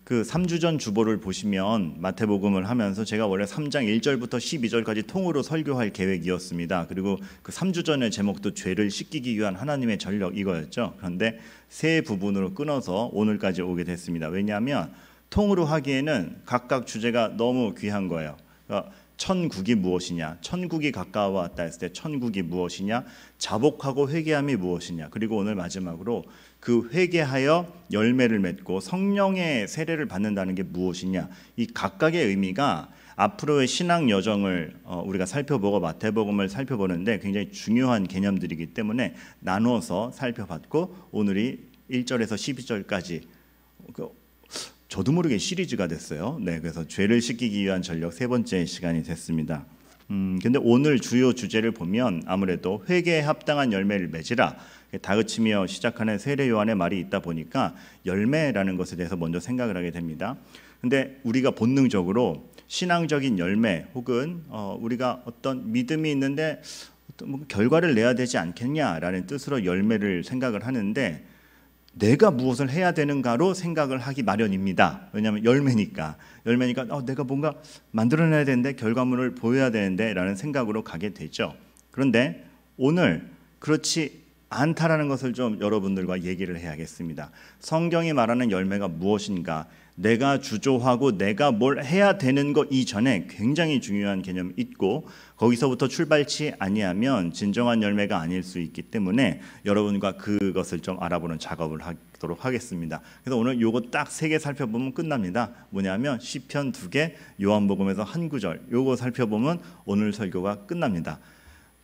그 3주전 주보를 보시면 마태복음을 하면서 제가 원래 3장 1절부터 12절까지 통으로 설교할 계획이었습니다. 그리고 그 3주전의 제목도 죄를 씻기기 위한 하나님의 전력 이거였죠. 그런데 세 부분으로 끊어서 오늘까지 오게 됐습니다. 왜냐하면 통으로 하기에는 각각 주제가 너무 귀한 거예요. 그러니까 천국이 무엇이냐, 천국이 가까워왔다 했을 때 천국이 무엇이냐, 자복하고 회개함이 무엇이냐, 그리고 오늘 마지막으로 그 회개하여 열매를 맺고 성령의 세례를 받는다는 게 무엇이냐, 이 각각의 의미가 앞으로의 신앙 여정을 우리가 살펴보고 마태복음을 살펴보는데 굉장히 중요한 개념들이기 때문에 나누어서 살펴봤고, 오늘이 1절에서 12절까지 저도 모르게 시리즈가 됐어요. 네, 그래서 죄를 씻기기 위한 전력 세 번째 시간이 됐습니다. 근데 오늘 주요 주제를 보면 아무래도 회개에 합당한 열매를 맺으라, 다그치며 시작하는 세례 요한의 말이 있다 보니까 열매라는 것에 대해서 먼저 생각을 하게 됩니다. 근데 우리가 본능적으로 신앙적인 열매 혹은 우리가 어떤 믿음이 있는데 어떤 결과를 내야 되지 않겠냐라는 뜻으로 열매를 생각을 하는데, 내가 무엇을 해야 되는가로 생각을 하기 마련입니다. 왜냐하면 열매니까 내가 뭔가 만들어내야 되는데, 결과물을 보여야 되는데 라는 생각으로 가게 되죠. 그런데 오늘 그렇지 않다라는 것을 좀 여러분들과 얘기를 해야겠습니다. 성경이 말하는 열매가 무엇인가, 내가 주조하고 내가 뭘 해야 되는 것 이전에 굉장히 중요한 개념이 있고, 거기서부터 출발치 아니하면 진정한 열매가 아닐 수 있기 때문에 여러분과 그것을 좀 알아보는 작업을 하도록 하겠습니다. 그래서 오늘 요거 딱 3개 살펴보면 끝납니다. 뭐냐면 시편 2개, 요한복음에서 한 구절, 요거 살펴보면 오늘 설교가 끝납니다.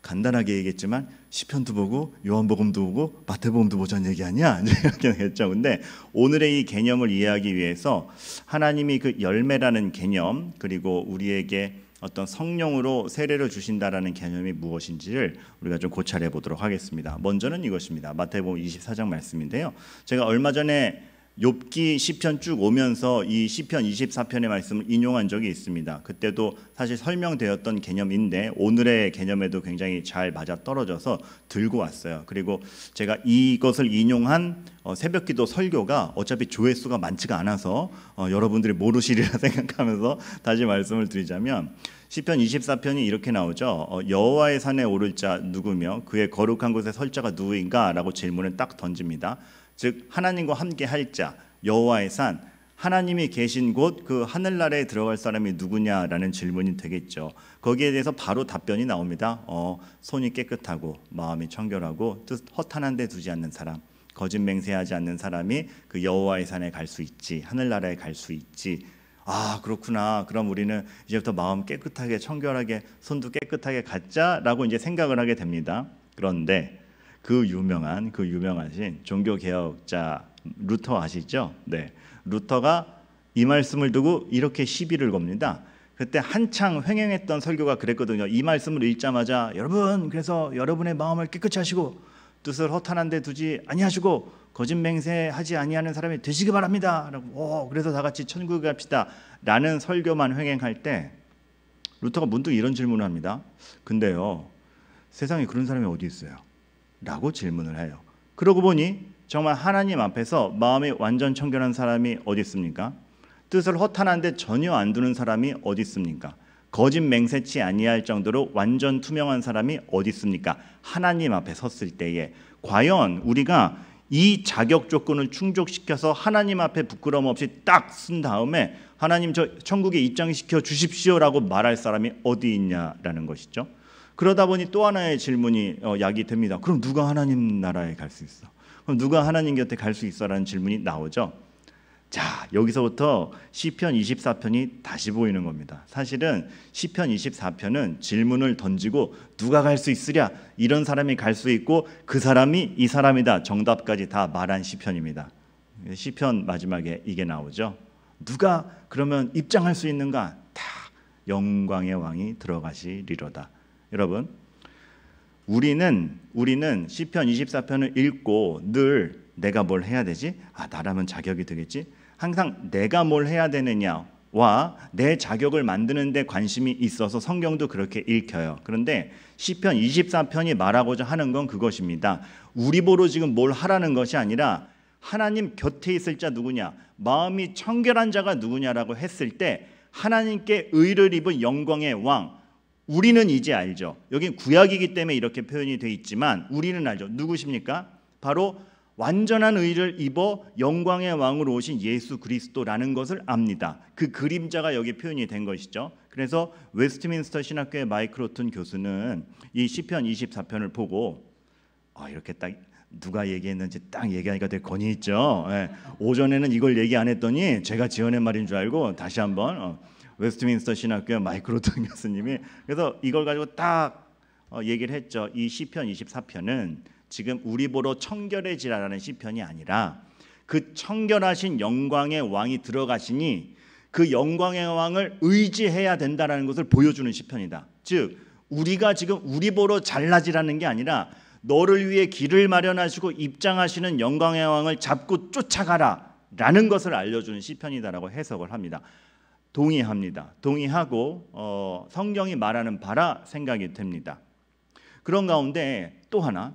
간단하게 얘기했지만 시편도 보고 요한복음도 보고 마태복음도 보자는 얘기 아니야? 이렇게 했죠. 근데 오늘의 이 개념을 이해하기 위해서 하나님이 그 열매라는 개념, 그리고 우리에게 어떤 성령으로 세례를 주신다라는 개념이 무엇인지를 우리가 좀 고찰해 보도록 하겠습니다. 먼저는 이것입니다. 마태복음 24장 말씀인데요. 제가 얼마 전에 욥기 시편 쭉 오면서 이 시편 24편의 말씀을 인용한 적이 있습니다. 그때도 사실 설명되었던 개념인데 오늘의 개념에도 굉장히 잘 맞아떨어져서 들고 왔어요. 그리고 제가 이것을 인용한 새벽기도 설교가 어차피 조회수가 많지가 않아서 여러분들이 모르시리라 생각하면서 다시 말씀을 드리자면, 시편 24편이 이렇게 나오죠. 여호와의 산에 오를 자 누구며 그의 거룩한 곳에 설 자가 누구인가? 라고 질문을 딱 던집니다. 즉 하나님과 함께 할 자, 여호와의 산, 하나님이 계신 곳, 그 하늘나라에 들어갈 사람이 누구냐라는 질문이 되겠죠. 거기에 대해서 바로 답변이 나옵니다. 손이 깨끗하고 마음이 청결하고 뜻 허탄한 데 두지 않는 사람, 거짓 맹세하지 않는 사람이 그 여호와의 산에 갈 수 있지, 하늘나라에 갈 수 있지. 아, 그렇구나. 그럼 우리는 이제부터 마음 깨끗하게 청결하게 손도 깨끗하게 갖자라고 이제 생각을 하게 됩니다. 그런데 그 유명하신 종교개혁자 루터 아시죠? 네, 루터가 이 말씀을 두고 이렇게 시비를 겁니다. 그때 한창 횡행했던 설교가 그랬거든요. 이 말씀을 읽자마자 여러분, 그래서 여러분의 마음을 깨끗이 하시고 뜻을 허탄한 데 두지 아니하시고 거짓 맹세하지 아니하는 사람이 되시기 바랍니다. 라고, 그래서 다 같이 천국에 갑시다 라는 설교만 횡행할 때 루터가 문득 이런 질문을 합니다. 근데요, 세상에 그런 사람이 어디 있어요? 라고 질문을 해요. 그러고 보니 정말 하나님 앞에서 마음이 완전 청결한 사람이 어디 있습니까? 뜻을 허탄한데 전혀 안 두는 사람이 어디 있습니까? 거짓 맹세치 아니할 정도로 완전 투명한 사람이 어디 있습니까? 하나님 앞에 섰을 때에 과연 우리가 이 자격 조건을 충족시켜서 하나님 앞에 부끄러움 없이 딱 쓴 다음에 하나님 저 천국에 입장시켜 주십시오라고 말할 사람이 어디 있냐라는 것이죠. 그러다 보니 또 하나의 질문이 야기됩니다. 그럼 누가 하나님 나라에 갈 수 있어? 그럼 누가 하나님 곁에 갈 수 있어? 라는 질문이 나오죠. 자, 여기서부터 시편 24편이 다시 보이는 겁니다. 사실은 시편 24편은 질문을 던지고 누가 갈 수 있으랴, 이런 사람이 갈 수 있고 그 사람이 이 사람이다, 정답까지 다 말한 시편입니다. 시편 마지막에 이게 나오죠. 누가 그러면 입장할 수 있는가? 다 영광의 왕이 들어가시리로다. 여러분, 우리는 시편 24편을 읽고 늘 내가 뭘 해야 되지? 나라면 자격이 되겠지? 항상 내가 뭘 해야 되느냐와 내 자격을 만드는 데 관심이 있어서 성경도 그렇게 읽혀요. 그런데 시편 24편이 말하고자 하는 건 그것입니다. 우리 보러 지금 뭘 하라는 것이 아니라 하나님 곁에 있을 자 누구냐, 마음이 청결한 자가 누구냐라고 했을 때 하나님께 의를 입은 영광의 왕, 우리는 이제 알죠. 여긴 구약이기 때문에 이렇게 표현이 돼 있지만 우리는 알죠. 누구십니까? 바로 완전한 의를 입어 영광의 왕으로 오신 예수 그리스도라는 것을 압니다. 그 그림자가 여기 표현이 된 것이죠. 그래서 웨스트민스터 신학교의 마이클 오튼 교수는 이 시편 24편을 보고 이렇게 딱 누가 얘기했는지 딱 얘기하니까 되게 권위 있죠. 예. 오전에는 이걸 얘기 안 했더니 제가 지어낸 말인 줄 알고 다시 한번 웨스트민스터 신학교의 마이클 오튼 교수님이 그래서 이걸 가지고 딱 얘기를 했죠. 이 시편 24편은 지금 우리 보러 청결해지라라는 시편이 아니라 그 청결하신 영광의 왕이 들어가시니 그 영광의 왕을 의지해야 된다라는 것을 보여주는 시편이다. 즉 우리가 지금 우리 보러 잘나지라는 게 아니라 너를 위해 길을 마련하시고 입장하시는 영광의 왕을 잡고 쫓아가라 라는 것을 알려주는 시편이다라고 해석을 합니다. 동의합니다. 동의하고 성경이 말하는 바라 생각이 됩니다. 그런 가운데 또 하나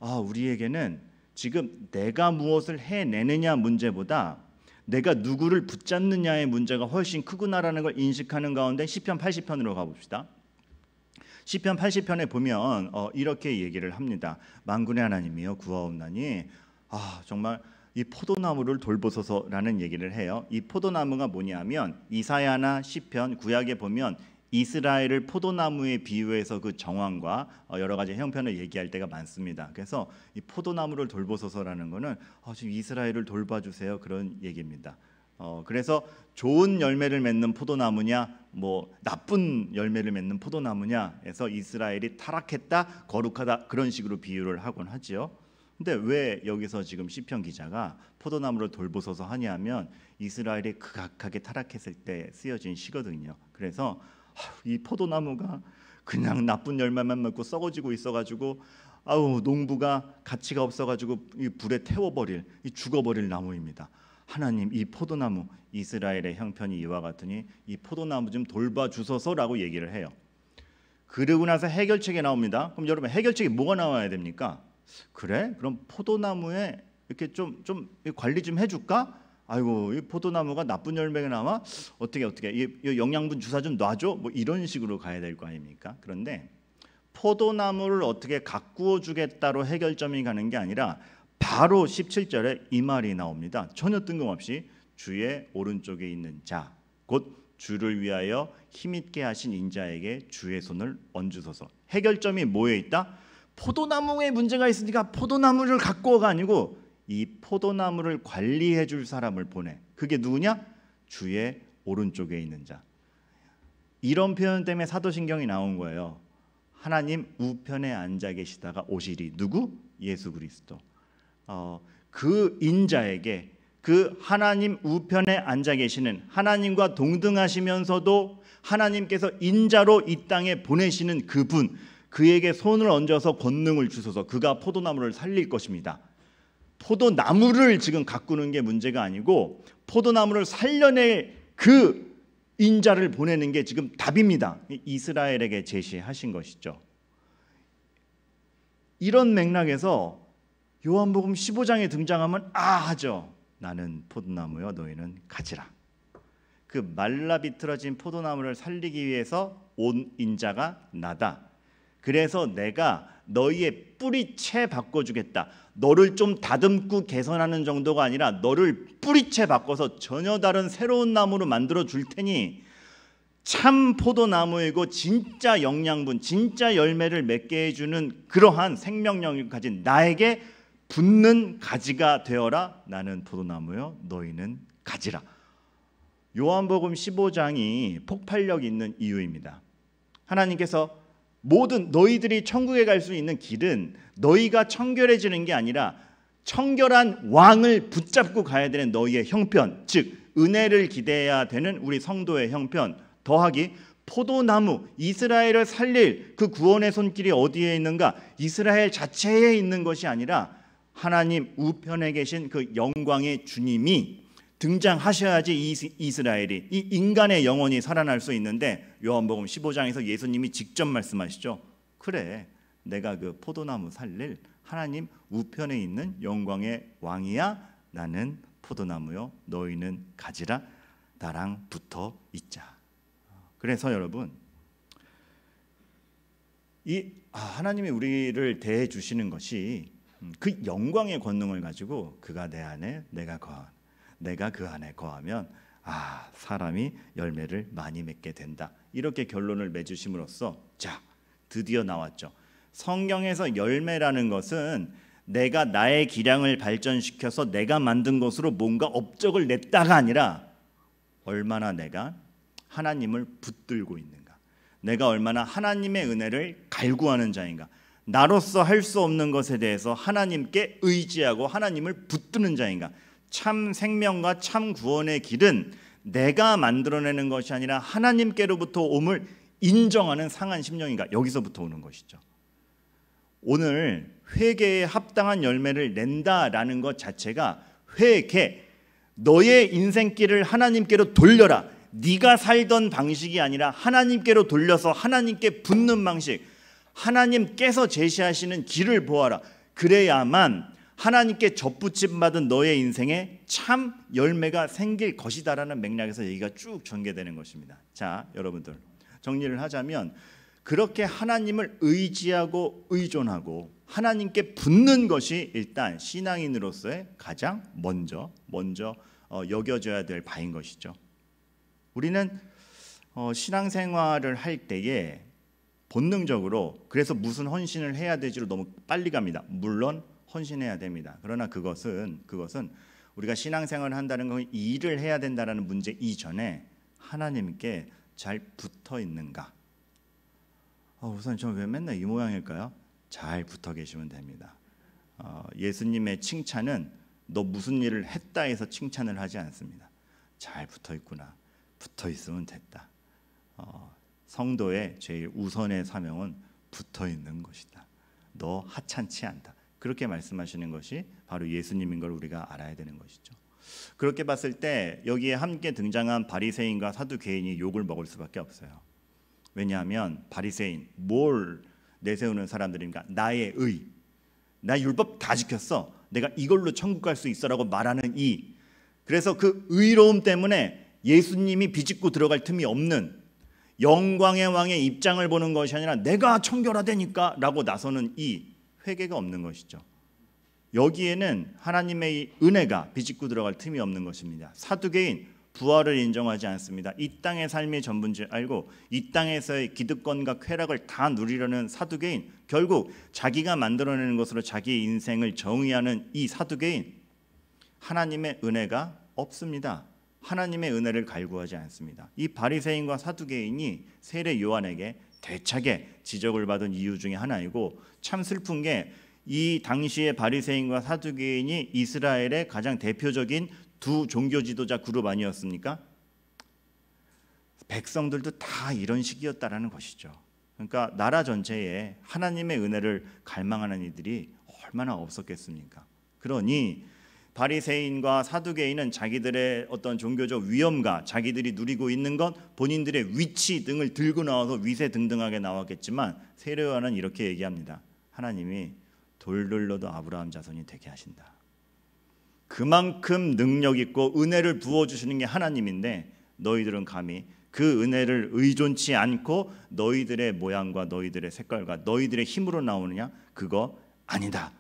우리에게는 지금 내가 무엇을 해내느냐 문제보다 내가 누구를 붙잡느냐의 문제가 훨씬 크구나라는 걸 인식하는 가운데 시편 80편으로 가봅시다. 시편 80편에 보면 이렇게 얘기를 합니다. 만군의 하나님이여 구하옵나니 정말 이 포도나무를 돌보소서라는 얘기를 해요. 이 포도나무가 뭐냐면 이사야나 시편 구약에 보면 이스라엘을 포도나무에 비유해서 그 정황과 여러 가지 형편을 얘기할 때가 많습니다. 그래서 이 포도나무를 돌보소서라는 거는 지금 이스라엘을 돌봐주세요 그런 얘기입니다. 그래서 좋은 열매를 맺는 포도나무냐 뭐 나쁜 열매를 맺는 포도나무냐 해서 이스라엘이 타락했다 거룩하다 그런 식으로 비유를 하곤 하지요. 근데 왜 여기서 지금 시편 기자가 포도나무를 돌보소서 하냐면 이스라엘이 극악하게 타락했을 때 쓰여진 시거든요. 그래서 이 포도나무가 그냥 나쁜 열매만 맺고 썩어지고 있어가지고 농부가 가치가 없어가지고 이 불에 태워버릴 죽어버릴 나무입니다. 하나님 이 포도나무 이스라엘의 형편이 이와 같으니 이 포도나무 좀 돌봐주소서라고 얘기를 해요. 그러고 나서 해결책이 나옵니다. 그럼 여러분 해결책이 뭐가 나와야 됩니까? 그래? 그럼 포도나무에 이렇게 좀 관리 좀 해줄까? 아이고 이 포도나무가 나쁜 열매가 나와 어떻게 이 영양분 주사 좀 놔줘 뭐 이런 식으로 가야 될 거 아닙니까? 그런데 포도나무를 어떻게 가꾸어 주겠다로 해결점이 가는 게 아니라 바로 17절에 이 말이 나옵니다. 전혀 뜬금없이 주의 오른쪽에 있는 자 곧 주를 위하여 힘있게 하신 인자에게 주의 손을 얹으소서. 해결점이 뭐에 있다? 포도나무에 문제가 있으니까 포도나무를 가꾸어가 아니고 이 포도나무를 관리해 줄 사람을 보내. 그게 누구냐? 주의 오른쪽에 있는 자. 이런 표현 때문에 사도신경이 나온 거예요. 하나님 우편에 앉아 계시다가 오시리. 누구? 예수 그리스도. 그 인자에게 그 하나님 우편에 앉아 계시는 하나님과 동등하시면서도 하나님께서 인자로 이 땅에 보내시는 그분, 그에게 손을 얹어서 권능을 주소서. 그가 포도나무를 살릴 것입니다. 포도나무를 지금 가꾸는 게 문제가 아니고 포도나무를 살려낼 그 인자를 보내는 게 지금 답입니다. 이스라엘에게 제시하신 것이죠. 이런 맥락에서 요한복음 15장에 등장하면 하죠. 나는 포도나무여 너희는 가지라. 그 말라 비틀어진 포도나무를 살리기 위해서 온 인자가 나다. 그래서 내가 너희의 뿌리채 바꿔주겠다. 너를 좀 다듬고 개선하는 정도가 아니라 너를 뿌리채 바꿔서 전혀 다른 새로운 나무로 만들어 줄 테니 참 포도나무이고 진짜 영양분, 진짜 열매를 맺게 해주는 그러한 생명력을 가진 나에게 붙는 가지가 되어라. 나는 포도나무요 너희는 가지라. 요한복음 15장이 폭발력 있는 이유입니다. 하나님께서 모든 너희들이 천국에 갈 수 있는 길은 너희가 청결해지는 게 아니라 청결한 왕을 붙잡고 가야 되는 너희의 형편, 즉 은혜를 기대해야 되는 우리 성도의 형편, 더하기 포도나무, 이스라엘을 살릴 그 구원의 손길이 어디에 있는가? 이스라엘 자체에 있는 것이 아니라 하나님 우편에 계신 그 영광의 주님이 등장하셔야지 이스라엘이, 이 인간의 영혼이 살아날 수 있는데 요한복음 15장에서 예수님이 직접 말씀하시죠. 그래, 내가 그 포도나무 살릴 하나님 우편에 있는 영광의 왕이야. 나는 포도나무요 너희는 가지라. 나랑 붙어 있자. 그래서 여러분 하나님이 우리를 대해 주시는 것이 그 영광의 권능을 가지고 그가 내 안에 내가 그 안에 거하면 사람이 열매를 많이 맺게 된다. 이렇게 결론을 맺으심으로써 자 드디어 나왔죠. 성경에서 열매라는 것은 내가 나의 기량을 발전시켜서 내가 만든 것으로 뭔가 업적을 냈다가 아니라 얼마나 내가 하나님을 붙들고 있는가, 내가 얼마나 하나님의 은혜를 갈구하는 자인가, 나로서 할 수 없는 것에 대해서 하나님께 의지하고 하나님을 붙드는 자인가. 참 생명과 참 구원의 길은 내가 만들어내는 것이 아니라 하나님께로부터 옴을 인정하는 상한 심령인가. 여기서부터 오는 것이죠. 오늘 회개에 합당한 열매를 낸다라는 것 자체가 회개, 너의 인생길을 하나님께로 돌려라. 네가 살던 방식이 아니라 하나님께로 돌려서 하나님께 붙는 방식, 하나님께서 제시하시는 길을 보아라. 그래야만 하나님께 접붙임 받은 너의 인생에 참 열매가 생길 것이다라는 맥락에서 얘기가 쭉 전개되는 것입니다. 자, 여러분들 정리를 하자면 그렇게 하나님을 의지하고 의존하고 하나님께 붙는 것이 일단 신앙인으로서의 가장 먼저 여겨져야 될 바인 것이죠. 우리는 신앙생활을 할 때에 본능적으로 그래서 무슨 헌신을 해야 되지로 너무 빨리 갑니다. 물론 헌신해야 됩니다. 그러나 그것은 우리가 신앙생활을 한다는 건 일을 해야 된다는 문제 이전에 하나님께 잘 붙어 있는가. 우선 저 왜 맨날 이 모양일까요? 잘 붙어 계시면 됩니다. 예수님의 칭찬은 너 무슨 일을 했다 해서 칭찬을 하지 않습니다. 잘 붙어 있구나. 붙어 있으면 됐다. 성도의 제일 우선의 사명은 붙어 있는 것이다. 너 하찮지 않다. 그렇게 말씀하시는 것이 바로 예수님인 걸 우리가 알아야 되는 것이죠. 그렇게 봤을 때 여기에 함께 등장한 바리새인과 사두개인이 욕을 먹을 수밖에 없어요. 왜냐하면 바리새인, 뭘 내세우는 사람들입니까? 나의 의, 나 율법 다 지켰어, 내가 이걸로 천국 갈 수 있어라고 말하는 그래서 그 의로움 때문에 예수님이 비집고 들어갈 틈이 없는 영광의 왕의 입장을 보는 것이 아니라 내가 청결하다니까 라고 나서는 회개가 없는 것이죠. 여기에는 하나님의 은혜가 비집고 들어갈 틈이 없는 것입니다. 사두개인, 부활을 인정하지 않습니다. 이 땅의 삶이 전부인 줄 알고 이 땅에서의 기득권과 쾌락을 다 누리려는 사두개인, 결국 자기가 만들어내는 것으로 자기의 인생을 정의하는 이 사두개인, 하나님의 은혜가 없습니다. 하나님의 은혜를 갈구하지 않습니다. 이 바리새인과 사두개인이 세례 요한에게 대차게 지적을 받은 이유 중에 하나이고, 참 슬픈 게 이 당시의 바리새인과 사두개인이 이스라엘의 가장 대표적인 두 종교 지도자 그룹 아니었습니까? 백성들도 다 이런 식이었다라는 것이죠. 그러니까 나라 전체에 하나님의 은혜를 갈망하는 이들이 얼마나 없었겠습니까? 그러니 바리새인과 사두개인은 자기들의 어떤 종교적 위엄과 자기들이 누리고 있는 것, 본인들의 위치 등을 들고 나와서 위세등등하게 나왔겠지만 세례 요한은 이렇게 얘기합니다. 하나님이 돌들로도 아브라함 자손이 되게 하신다. 그만큼 능력 있고 은혜를 부어주시는 게 하나님인데 너희들은 감히 그 은혜를 의존치 않고 너희들의 모양과 너희들의 색깔과 너희들의 힘으로 나오느냐? 그거 아니다.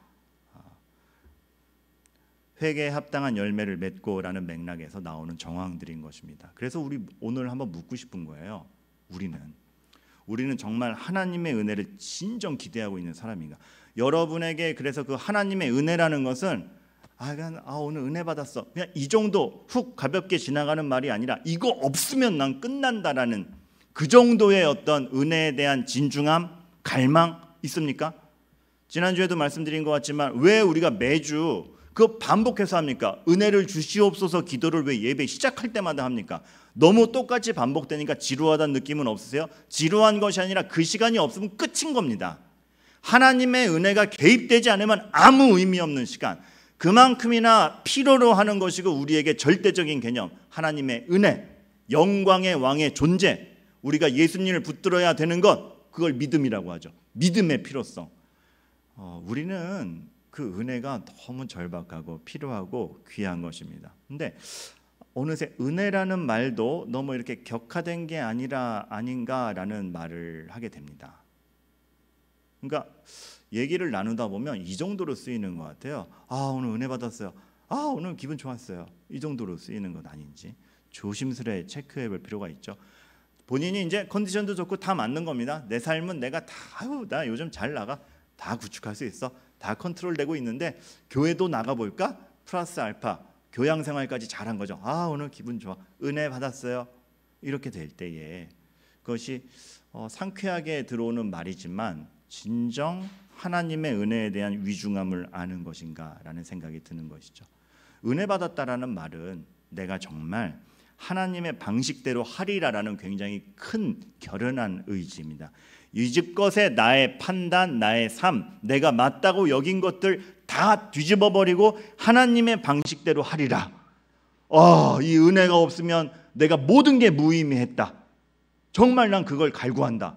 회개에 합당한 열매를 맺고라는 맥락에서 나오는 정황들인 것입니다. 그래서 우리 오늘 한번 묻고 싶은 거예요. 우리는 정말 하나님의 은혜를 진정 기대하고 있는 사람인가? 여러분에게 그래서 그 하나님의 은혜라는 것은 오늘 은혜 받았어, 그냥 이 정도 훅 가볍게 지나가는 말이 아니라 이거 없으면 난 끝난다라는 그 정도의 어떤 은혜에 대한 진중함, 갈망 있습니까? 지난주에도 말씀드린 것 같지만 왜 우리가 매주 그거 반복해서 합니까? 은혜를 주시옵소서 기도를 왜 예배 시작할 때마다 합니까? 너무 똑같이 반복되니까 지루하다는 느낌은 없으세요? 지루한 것이 아니라 그 시간이 없으면 끝인 겁니다. 하나님의 은혜가 개입되지 않으면 아무 의미 없는 시간, 그만큼이나 필요로 하는 것이고 우리에게 절대적인 개념, 하나님의 은혜, 영광의 왕의 존재, 우리가 예수님을 붙들어야 되는 것, 그걸 믿음이라고 하죠. 믿음의 필요성. 우리는 그 은혜가 너무 절박하고 필요하고 귀한 것입니다. 근데 어느새 은혜라는 말도 너무 이렇게 격화된 게 아닌가라는 말을 하게 됩니다. 그러니까 얘기를 나누다 보면 이 정도로 쓰이는 것 같아요. 오늘 은혜 받았어요. 오늘 기분 좋았어요. 이 정도로 쓰이는 것 아닌지 조심스레 체크해 볼 필요가 있죠. 본인이 이제 컨디션도 좋고 다 맞는 겁니다. 내 삶은 내가 나 요즘 잘 나가. 다 구축할 수 있어. 다 컨트롤되고 있는데 교회도 나가볼까? 플러스 알파 교양생활까지 잘한 거죠. 오늘 기분 좋아. 은혜 받았어요. 이렇게 될 때에 그것이 상쾌하게 들어오는 말이지만 진정 하나님의 은혜에 대한 위중함을 아는 것인가라는 생각이 드는 것이죠. 은혜 받았다라는 말은 내가 정말 하나님의 방식대로 하리라라는 굉장히 큰 결연한 의지입니다. 이집것에 나의 판단, 나의 삶, 내가 맞다고 여긴 것들 다 뒤집어버리고 하나님의 방식대로 하리라. 이 은혜가 없으면 내가 모든 게 무의미했다. 정말 난 그걸 갈구한다.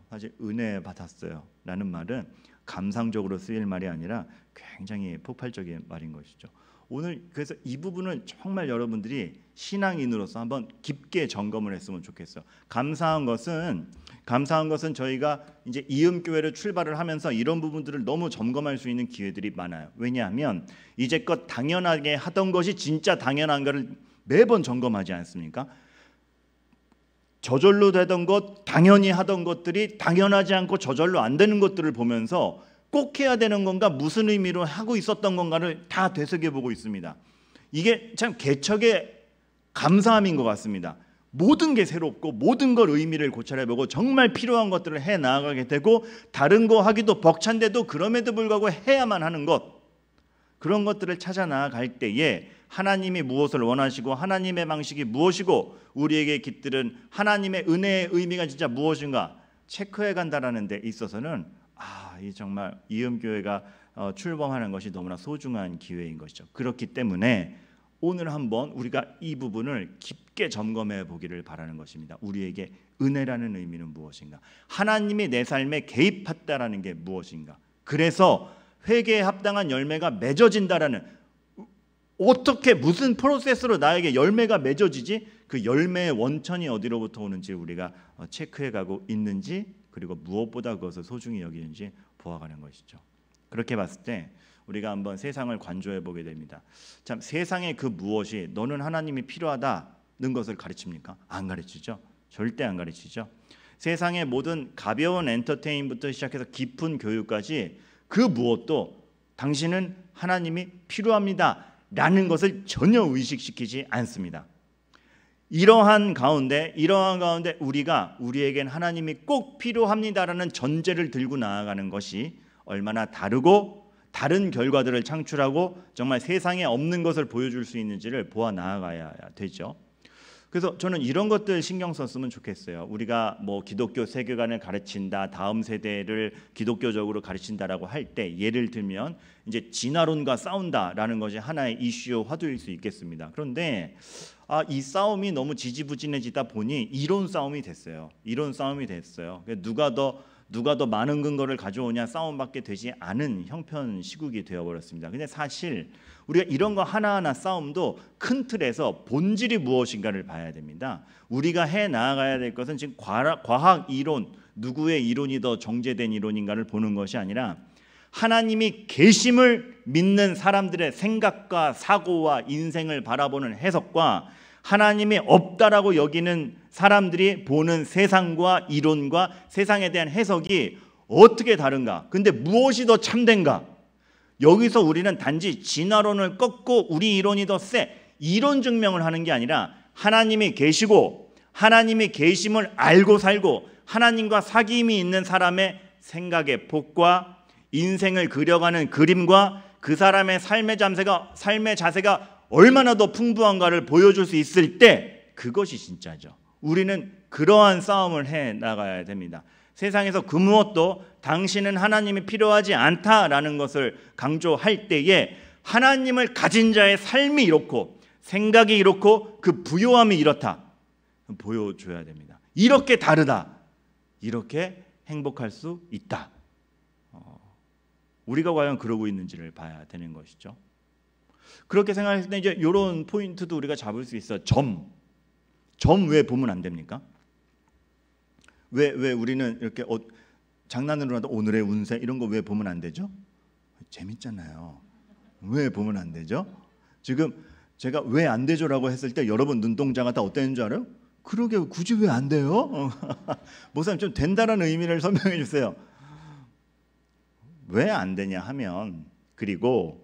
사실 은혜 받았어요 라는 말은 감상적으로 쓰일 말이 아니라 굉장히 폭발적인 말인 것이죠. 오늘 그래서 이 부분을 정말 여러분들이 신앙인으로서 한번 깊게 점검을 했으면 좋겠어요. 감사한 것은 저희가 이제 이음교회를 출발을 하면서 이런 부분들을 너무 점검할 수 있는 기회들이 많아요. 왜냐하면 이제껏 당연하게 하던 것이 진짜 당연한가를 매번 점검하지 않습니까? 저절로 되던 것, 당연히 하던 것들이 당연하지 않고 저절로 안 되는 것들을 보면서 꼭 해야 되는 건가, 무슨 의미로 하고 있었던 건가를 다 되새겨보고 있습니다. 이게 참 개척의 감사함인 것 같습니다. 모든 게 새롭고 모든 걸 의미를 고찰해보고 정말 필요한 것들을 해나가게 되고 다른 거 하기도 벅찬데도 그럼에도 불구하고 해야만 하는 것, 그런 것들을 찾아 나아갈 때에 하나님이 무엇을 원하시고 하나님의 방식이 무엇이고 우리에게 깃들은 하나님의 은혜의 의미가 진짜 무엇인가 체크해 간다라는 데 있어서는 이 정말 이음교회가 출범하는 것이 너무나 소중한 기회인 것이죠. 그렇기 때문에 오늘 한번 우리가 이 부분을 깊게 점검해 보기를 바라는 것입니다. 우리에게 은혜라는 의미는 무엇인가? 하나님이 내 삶에 개입했다라는 게 무엇인가? 그래서 회개에 합당한 열매가 맺어진다라는, 어떻게 무슨 프로세스로 나에게 열매가 맺어지지? 그 열매의 원천이 어디로부터 오는지 우리가 체크해 가고 있는지, 그리고 무엇보다 그것을 소중히 여기는지 보아가는 것이죠. 그렇게 봤을 때 우리가 한번 세상을 관조해 보게 됩니다. 참, 세상의 그 무엇이 너는 하나님이 필요하다는 것을 가르칩니까? 안 가르치죠. 절대 안 가르치죠. 세상의 모든 가벼운 엔터테인부터 시작해서 깊은 교육까지 그 무엇도 당신은 하나님이 필요합니다 라는 것을 전혀 의식시키지 않습니다. 이러한 가운데 우리에겐 하나님이 꼭 필요합니다라는 전제를 들고 나아가는 것이 얼마나 다르고 다른 결과들을 창출하고 정말 세상에 없는 것을 보여줄 수 있는지를 보아 나아가야 되죠. 그래서 저는 이런 것들 신경 썼으면 좋겠어요. 우리가 뭐 기독교 세계관을 가르친다, 다음 세대를 기독교적으로 가르친다라고 할 때 예를 들면 이제 진화론과 싸운다라는 것이 하나의 이슈요 화두일 수 있겠습니다. 그런데 이 싸움이 너무 지지부진해지다 보니 이론 싸움이 됐어요. 누가 더 많은 근거를 가져오냐 싸움밖에 되지 않은 형편 시국이 되어버렸습니다. 근데 사실 우리가 이런 거 하나하나 싸움도 큰 틀에서 본질이 무엇인가를 봐야 됩니다. 우리가 해 나아가야 될 것은 지금 과학 이론, 누구의 이론이 더 정제된 이론인가를 보는 것이 아니라 하나님이 계심을 믿는 사람들의 생각과 사고와 인생을 바라보는 해석과 하나님이 없다라고 여기는 사람들이 보는 세상과 이론과 세상에 대한 해석이 어떻게 다른가? 근데 무엇이 더 참된가? 여기서 우리는 단지 진화론을 꺾고 우리 이론이 더 세, 이론 증명을 하는 게 아니라 하나님이 계시고 하나님이 계심을 알고 살고 하나님과 사귐이 있는 사람의 생각의 폭과 인생을 그려가는 그림과 그 사람의 삶의 자세가 얼마나 더 풍부한가를 보여줄 수 있을 때 그것이 진짜죠. 우리는 그러한 싸움을 해 나가야 됩니다. 세상에서 그 무엇도 당신은 하나님이 필요하지 않다라는 것을 강조할 때에 하나님을 가진 자의 삶이 이렇고 생각이 이렇고 그 부요함이 이렇다 보여줘야 됩니다. 이렇게 다르다, 이렇게 행복할 수 있다. 우리가 과연 그러고 있는지를 봐야 되는 것이죠. 그렇게 생각했을 때 이제 이런 포인트도 우리가 잡을 수 있어요. 점 왜 보면 안 됩니까? 왜 우리는 이렇게 장난으로 하다 오늘의 운세 이런 거 왜 보면 안 되죠? 재밌잖아요. 왜 보면 안 되죠? 지금 제가 왜 안 되죠라고 했을 때 여러분 눈동자가 다 어땠는 줄 알아요? 그러게 굳이 왜 안 돼요? 목사님 좀 된다는 의미를 설명해 주세요. 왜 안 되냐 하면, 그리고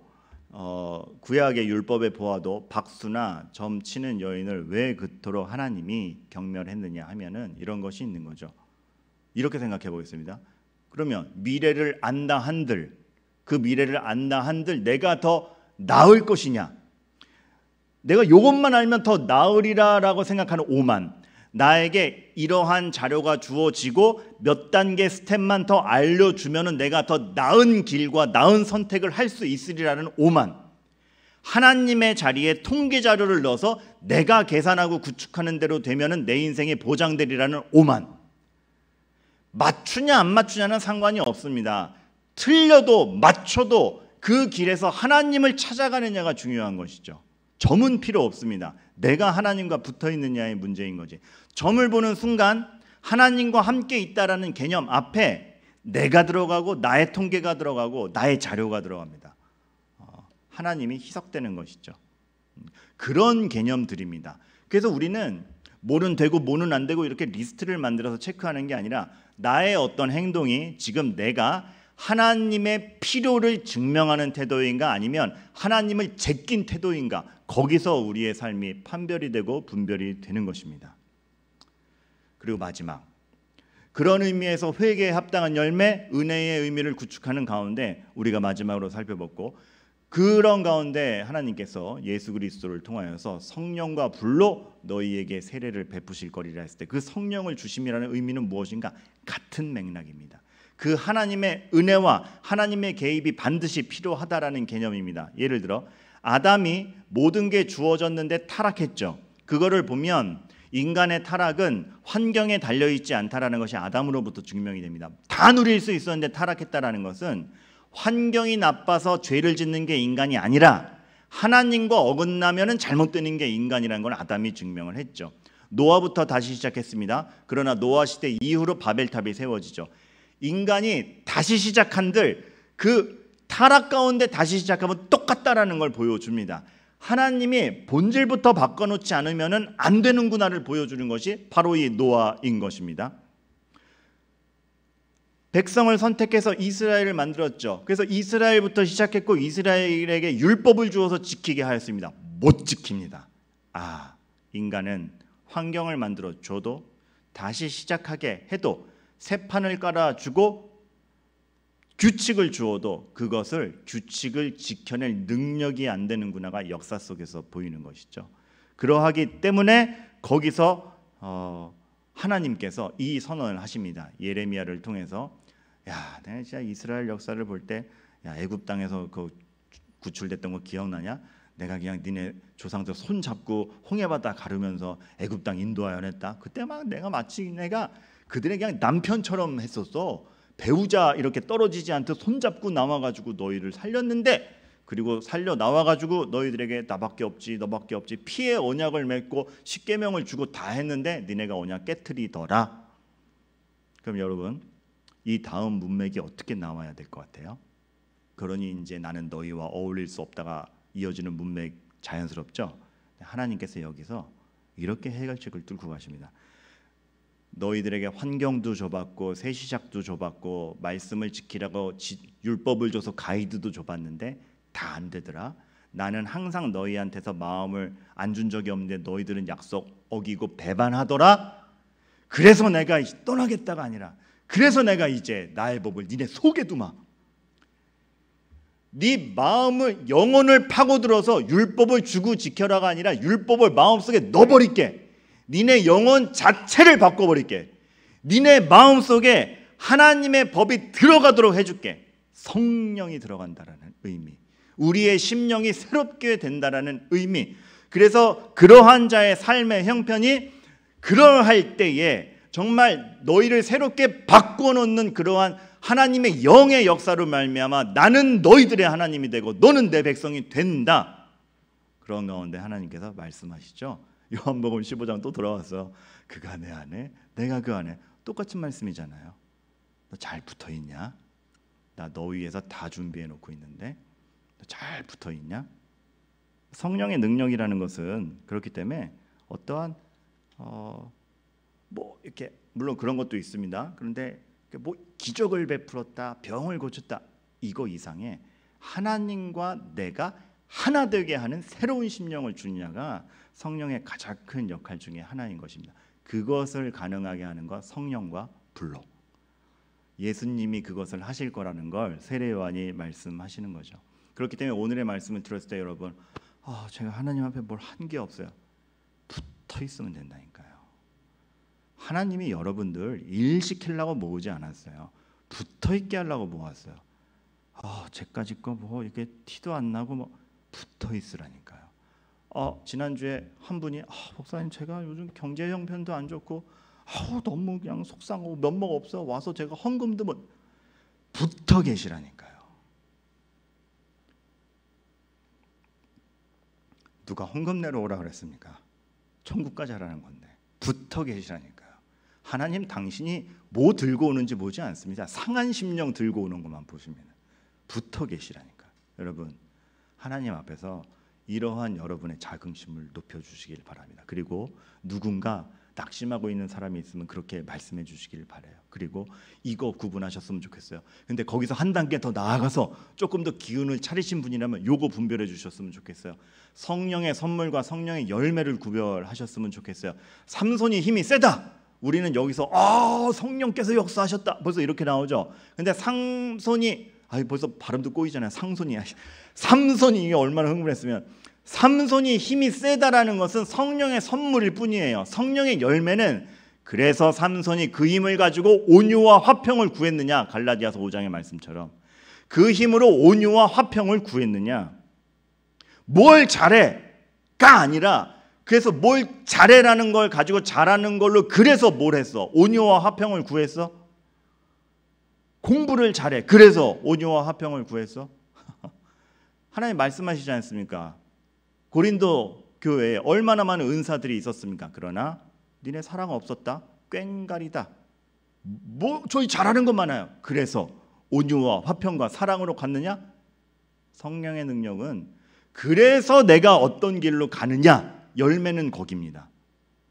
구약의 율법에 보아도 박수나 점 치는 여인을 왜 그토록 하나님이 경멸했느냐 하면은 이런 것이 있는 거죠. 이렇게 생각해 보겠습니다. 그러면 미래를 안다 한들, 그 미래를 안다 한들 내가 더 나을 것이냐, 내가 이것만 알면 더 나으리라라고 생각하는 오만, 나에게 이러한 자료가 주어지고 몇 단계 스텝만 더 알려주면은 내가 더 나은 길과 나은 선택을 할 수 있으리라는 오만, 하나님의 자리에 통계 자료를 넣어서 내가 계산하고 구축하는 대로 되면은 내 인생이 보장되리라는 오만. 맞추냐 안 맞추냐는 상관이 없습니다. 틀려도 맞춰도 그 길에서 하나님을 찾아가느냐가 중요한 것이죠. 점은 필요 없습니다. 내가 하나님과 붙어 있느냐의 문제인 거지. 점을 보는 순간 하나님과 함께 있다라는 개념 앞에 내가 들어가고 나의 통계가 들어가고 나의 자료가 들어갑니다. 하나님이 희석되는 것이죠. 그런 개념들입니다. 그래서 우리는 뭐는 되고 뭐는 안 되고 이렇게 리스트를 만들어서 체크하는 게 아니라 나의 어떤 행동이 지금 내가 하나님의 필요를 증명하는 태도인가 아니면 하나님을 제낀 태도인가, 거기서 우리의 삶이 판별이 되고 분별이 되는 것입니다. 그리고 마지막, 그런 의미에서 회개에 합당한 열매, 은혜의 의미를 구축하는 가운데 우리가 마지막으로 살펴봤고, 그런 가운데 하나님께서 예수 그리스도를 통하여서 성령과 불로 너희에게 세례를 베푸실 거리라 했을 때 그 성령을 주심이라는 의미는 무엇인가? 같은 맥락입니다. 그 하나님의 은혜와 하나님의 개입이 반드시 필요하다라는 개념입니다. 예를 들어 아담이 모든 게 주어졌는데 타락했죠. 그거를 보면 인간의 타락은 환경에 달려있지 않다라는 것이 아담으로부터 증명이 됩니다. 다 누릴 수 있었는데 타락했다라는 것은 환경이 나빠서 죄를 짓는 게 인간이 아니라 하나님과 어긋나면은 잘못되는 게 인간이라는 걸 아담이 증명을 했죠. 노아부터 다시 시작했습니다. 그러나 노아 시대 이후로 바벨탑이 세워지죠. 인간이 다시 시작한들 그 타락 가운데 다시 시작하면 똑같다라는 걸 보여줍니다. 하나님이 본질부터 바꿔놓지 않으면 안 되는구나를 보여주는 것이 바로 이 노아인 것입니다. 백성을 선택해서 이스라엘을 만들었죠. 그래서 이스라엘부터 시작했고 이스라엘에게 율법을 주어서 지키게 하였습니다. 못 지킵니다. 인간은 환경을 만들어 줘도 다시 시작하게 해도 새 판을 깔아주고 규칙을 주어도 그것을 규칙을 지켜낼 능력이 안 되는구나가 역사 속에서 보이는 것이죠. 그러하기 때문에 거기서 하나님께서 이 선언을 하십니다. 예레미야를 통해서 내가 진짜 이스라엘 역사를 볼 때 애굽 땅에서 그 구출됐던 거 기억나냐? 내가 그냥 니네 조상들 손 잡고 홍해바다 가르면서 애굽 땅 인도하여 냈다. 그때 막 내가 마치 내가 그들의 그냥 남편처럼 했었어. 배우자 이렇게 떨어지지 않듯 손잡고 나와가지고 너희를 살렸는데, 그리고 살려 나와가지고 너희들에게 나밖에 없지 너밖에 없지 피해 언약을 맺고 십계명을 주고 다 했는데 니네가 언약 깨트리더라. 그럼 여러분 이 다음 문맥이 어떻게 나와야 될 것 같아요? 그러니 이제 나는 너희와 어울릴 수 없다가 이어지는 문맥 자연스럽죠? 하나님께서 여기서 이렇게 해결책을 뚫고 가십니다. 너희들에게 환경도 줘봤고 새 시작도 줘봤고 말씀을 지키라고 율법을 줘서 가이드도 줘봤는데 다 안 되더라. 나는 항상 너희한테서 마음을 안 준 적이 없는데 너희들은 약속 어기고 배반하더라. 그래서 내가 떠나겠다가 아니라 그래서 내가 이제 나의 법을 니네 속에 두마. 네 마음을 영혼을 파고들어서 율법을 주고 지켜라가 아니라 율법을 마음속에 넣어버릴게. 니네 영혼 자체를 바꿔버릴게. 니네 마음속에 하나님의 법이 들어가도록 해줄게. 성령이 들어간다라는 의미, 우리의 심령이 새롭게 된다라는 의미. 그래서 그러한 자의 삶의 형편이 그러할 때에 정말 너희를 새롭게 바꿔놓는 그러한 하나님의 영의 역사로 말미암아 나는 너희들의 하나님이 되고 너는 내 백성이 된다. 그런 가운데 하나님께서 말씀하시죠. 요한복음 15장 또 돌아왔어. 그가 내 안에 내가 그 안에. 똑같은 말씀이잖아요. 너 잘 붙어있냐? 나 너 위해서 다 준비해 놓고 있는데 너 잘 붙어있냐? 성령의 능력이라는 것은 그렇기 때문에 어떠한 뭐 이렇게 물론 그런 것도 있습니다. 그런데 뭐 기적을 베풀었다, 병을 고쳤다 이거 이상의 하나님과 내가 하나 되게 하는 새로운 심령을 주느냐가 성령의 가장 큰 역할 중에 하나인 것입니다. 그것을 가능하게 하는 것 성령과 불로 예수님이 그것을 하실 거라는 걸 세례 요한이 말씀하시는 거죠. 그렇기 때문에 오늘의 말씀을 들었을 때 여러분 제가 하나님 앞에 뭘 한 게 없어요. 붙어 있으면 된다니까요. 하나님이 여러분들 일 시키려고 모으지 않았어요. 붙어 있게 하려고 모았어요. 제까지 거 뭐 이게 티도 안 나고 뭐 붙어 있으라니까요. 지난주에 한 분이 목사님 제가 요즘 경제 형편도 안 좋고 너무 그냥 속상하고 면목 없어 와서 제가 헌금도 뭐 붙어 계시라니까요. 누가 헌금 내러 오라 그랬습니까? 천국까지 하라는 건데 붙어 계시라니까요. 하나님 당신이 뭐 들고 오는지 보지 않습니다. 상한 심령 들고 오는 것만 보시면 붙어 계시라니까. 여러분 하나님 앞에서 이러한 여러분의 자긍심을 높여주시길 바랍니다. 그리고 누군가 낙심하고 있는 사람이 있으면 그렇게 말씀해 주시길 바라요. 그리고 이거 구분하셨으면 좋겠어요. 근데 거기서 한 단계 더 나아가서 조금 더 기운을 차리신 분이라면 요거 분별해 주셨으면 좋겠어요. 성령의 선물과 성령의 열매를 구별하셨으면 좋겠어요. 삼손이 힘이 세다. 우리는 여기서 성령께서 역사하셨다. 벌써 이렇게 나오죠. 근데 삼손이 벌써 발음도 꼬이잖아요. 삼손이 얼마나 흥분했으면 삼손이 힘이 세다라는 것은 성령의 선물일 뿐이에요. 성령의 열매는 그래서 삼손이 그 힘을 가지고 온유와 화평을 구했느냐. 갈라디아서 5장의 말씀처럼 그 힘으로 온유와 화평을 구했느냐. 뭘 잘해가 아니라 그래서 뭘 잘해라는 걸 가지고 잘하는 걸로 그래서 뭘 했어? 온유와 화평을 구했어? 공부를 잘해. 그래서 온유와 화평을 구했어? 하나님 말씀하시지 않습니까? 고린도 교회에 얼마나 많은 은사들이 있었습니까? 그러나 니네 사랑 없었다. 꽹가리다. 뭐 저희 잘하는 것 많아요. 그래서 온유와 화평과 사랑으로 갔느냐? 성령의 능력은 그래서 내가 어떤 길로 가느냐? 열매는 거기입니다.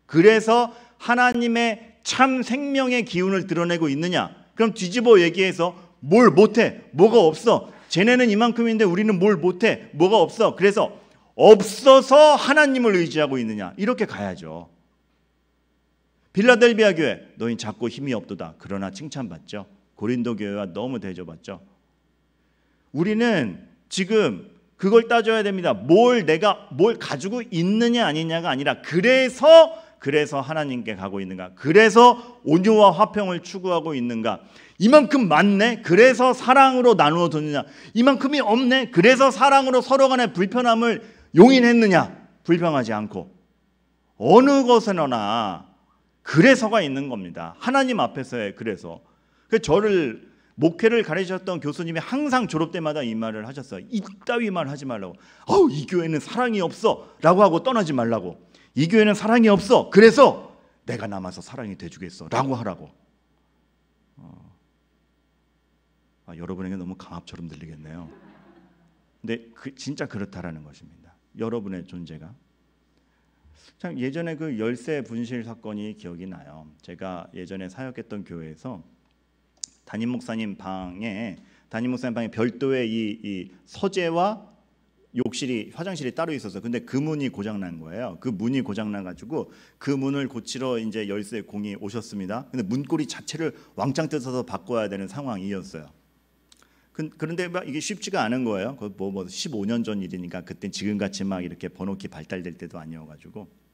그래서 하나님의 참 생명의 기운을 드러내고 있느냐? 그럼 뒤집어 얘기해서 뭘 못해? 뭐가 없어? 쟤네는 이만큼인데 우리는 뭘 못해? 뭐가 없어? 그래서 없어서 하나님을 의지하고 있느냐? 이렇게 가야죠. 빌라델비아 교회 너희 작고 힘이 없도다. 그러나 칭찬받죠. 고린도 교회와 너무 대접받죠. 우리는 지금 그걸 따져야 됩니다. 내가 뭘 가지고 있느냐 아니냐가 아니라 그래서 하나님께 가고 있는가? 그래서 온유와 화평을 추구하고 있는가? 이만큼 많네? 그래서 사랑으로 나누어 뒀느냐? 이만큼이 없네? 그래서 사랑으로 서로 간의 불편함을 용인했느냐? 불평하지 않고 어느 것에나 그래서가 있는 겁니다. 하나님 앞에서의 그래서. 저를 목회를 가르치셨던 교수님이 항상 졸업 때마다 이 말을 하셨어요. 이따위 말 하지 말라고. 이 교회는 사랑이 없어 라고 하고 떠나지 말라고. 이 교회는 사랑이 없어. 그래서 내가 남아서 사랑이 돼주겠어 라고 하라고. 여러분에게 너무 강압처럼 들리겠네요. 근데 진짜 그렇다라는 것입니다. 여러분의 존재가. 참 예전에 그 열쇠 분실 사건이 기억이 나요. 제가 예전에 사역했던 교회에서 담임 목사님 방에 별도의 이 서재와 욕실이 화장실이 따로 있어서 근데 그 문이 고장 난 거예요. 그 문이 고장 나 가지고 그 문을 고치러 이제 열쇠 공이 오셨습니다. 근데 문고리 자체를 왕창 뜯어서 바꿔야 되는 상황이었어요. 그런데 막 이게 쉽지가 않은 거예요. 뭐 15년 전 일이니까 그때 지금같이 막 이렇게 번호키 발달될 때도 아니어가지고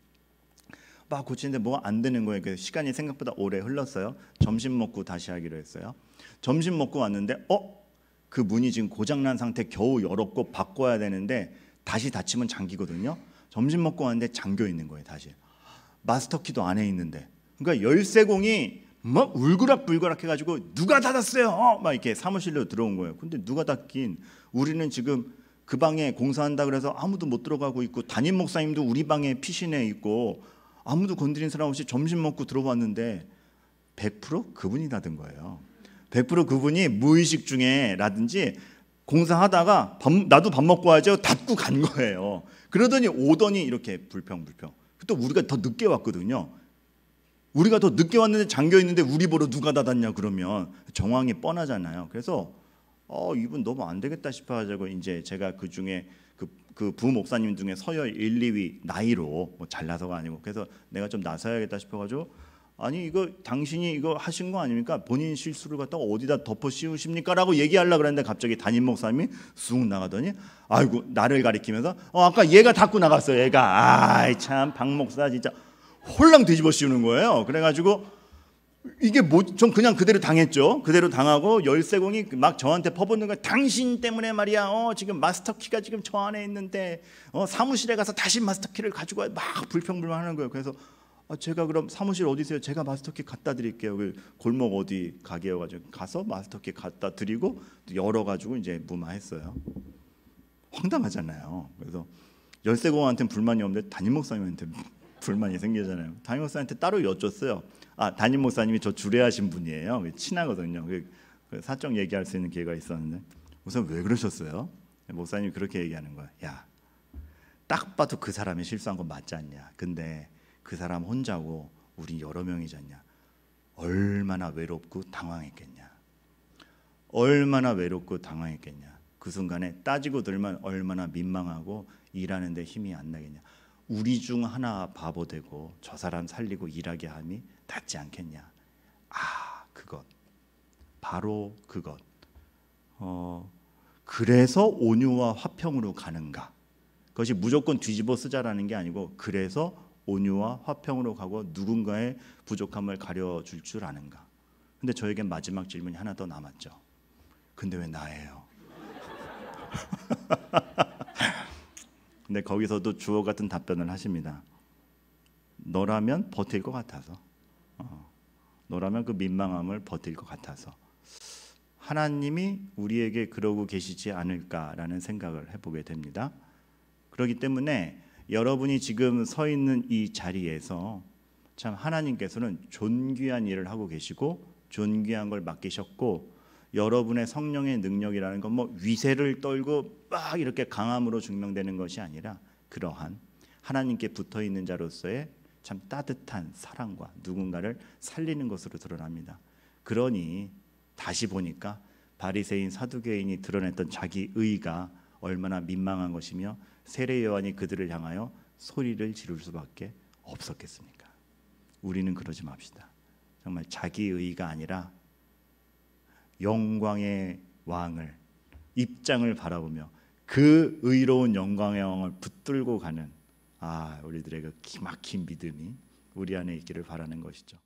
막 고치는데 뭐가 안 되는 거예요. 그래서 시간이 생각보다 오래 흘렀어요. 점심 먹고 다시 하기로 했어요. 점심 먹고 왔는데 그 문이 지금 고장난 상태 겨우 열었고 바꿔야 되는데 다시 닫히면 잠기거든요. 점심 먹고 왔는데 잠겨 있는 거예요. 다시 마스터키도 안에 있는데 그러니까 열쇠공이 막 울그락불그락 해가지고 누가 닫았어요? 막 이렇게 사무실로 들어온 거예요. 근데 누가 닫긴, 우리는 지금 그 방에 공사한다 그래서 아무도 못 들어가고 있고, 담임 목사님도 우리 방에 피신해 있고, 아무도 건드린 사람 없이 점심 먹고 들어왔는데 100% 그분이 닫은 거예요. 100% 그분이 무의식 중에 라든지 공사하다가 나도 밥 먹고 와야죠 닫고 간 거예요. 그러더니 오더니 이렇게 불평불평. 또 우리가 더 늦게 왔거든요. 우리가 더 늦게 왔는데 잠겨 있는데 우리 보러 누가 닫았냐 그러면 정황이 뻔하잖아요. 그래서 이분 너무 안 되겠다 싶어 가지고 이제 제가 그 중에 그 부목사님 중에 서열 1, 2위 나이로 뭐 잘나서가 아니고, 그래서 내가 좀 나서야겠다 싶어 가지고, 아니 이거 당신이 이거 하신 거 아닙니까? 본인 실수를 갖다가 어디다 덮어 씌우십니까? 라고 얘기하려고 그랬는데 갑자기 담임 목사님이 쑥 나가더니 아이고 나를 가리키면서 아까 얘가 닫고 나갔어요. 얘가 아이 참 박 목사 진짜 홀랑 뒤집어 씌우는 거예요. 그래가지고 이게 뭐 좀 그냥 그대로 당했죠. 그대로 당하고 열쇠공이 막 저한테 퍼붓는 거예요. 당신 때문에 말이야. 지금 마스터키가 지금 저 안에 있는데 사무실에 가서 다시 마스터키를 가지고 와요. 막 불평불만하는 거예요. 그래서 제가 그럼 사무실 어디세요? 제가 마스터키 갖다 드릴게요. 그 골목 어디 가게여가지고 가서 마스터키 갖다 드리고 열어가지고 이제 무마했어요. 황당하잖아요. 그래서 열쇠공한테는 불만이 없는데 담임 목사님한테 불만이 생기잖아요. 담임 목사님한테 따로 여쭸어요. 담임 목사님이 저 주례하신 분이에요. 친하거든요. 그 사적 얘기할 수 있는 기회가 있었는데, 우선 왜 그러셨어요? 목사님이 그렇게 얘기하는 거야. 야, 딱 봐도 그 사람이 실수한 건 맞지 않냐? 근데 그 사람 혼자고 우리 여러 명이잖냐. 얼마나 외롭고 당황했겠냐. 얼마나 외롭고 당황했겠냐. 그 순간에 따지고 들면 얼마나 민망하고 일하는데 힘이 안 나겠냐. 우리 중 하나 바보 되고 저 사람 살리고 일하게 함이 낫지 않겠냐. 그것, 바로 그것. 그래서 온유와 화평으로 가는가. 그것이 무조건 뒤집어 쓰자라는 게 아니고, 그래서 온유와 화평으로 가고 누군가의 부족함을 가려줄 줄 아는가. 근데 저에겐 마지막 질문이 하나 더 남았죠. 근데 왜 나예요? 근데 거기서도 주어 같은 답변을 하십니다. 너라면 버틸 것 같아서, 너라면 그 민망함을 버틸 것 같아서 하나님이 우리에게 그러고 계시지 않을까라는 생각을 해보게 됩니다. 그렇기 때문에 여러분이 지금 서 있는 이 자리에서 참 하나님께서는 존귀한 일을 하고 계시고 존귀한 걸 맡기셨고, 여러분의 성령의 능력이라는 건 뭐 위세를 떨고 막 이렇게 강함으로 증명되는 것이 아니라, 그러한 하나님께 붙어 있는 자로서의 참 따뜻한 사랑과 누군가를 살리는 것으로 드러납니다. 그러니 다시 보니까 바리새인 사두개인이 드러냈던 자기 의가 얼마나 민망한 것이며 세례 요한이 그들을 향하여 소리를 지를 수밖에 없었겠습니까? 우리는 그러지 맙시다. 정말 자기 의가 아니라 영광의 왕을, 입장을 바라보며 그 의로운 영광의 왕을 붙들고 가는 우리들의 그 기막힌 믿음이 우리 안에 있기를 바라는 것이죠.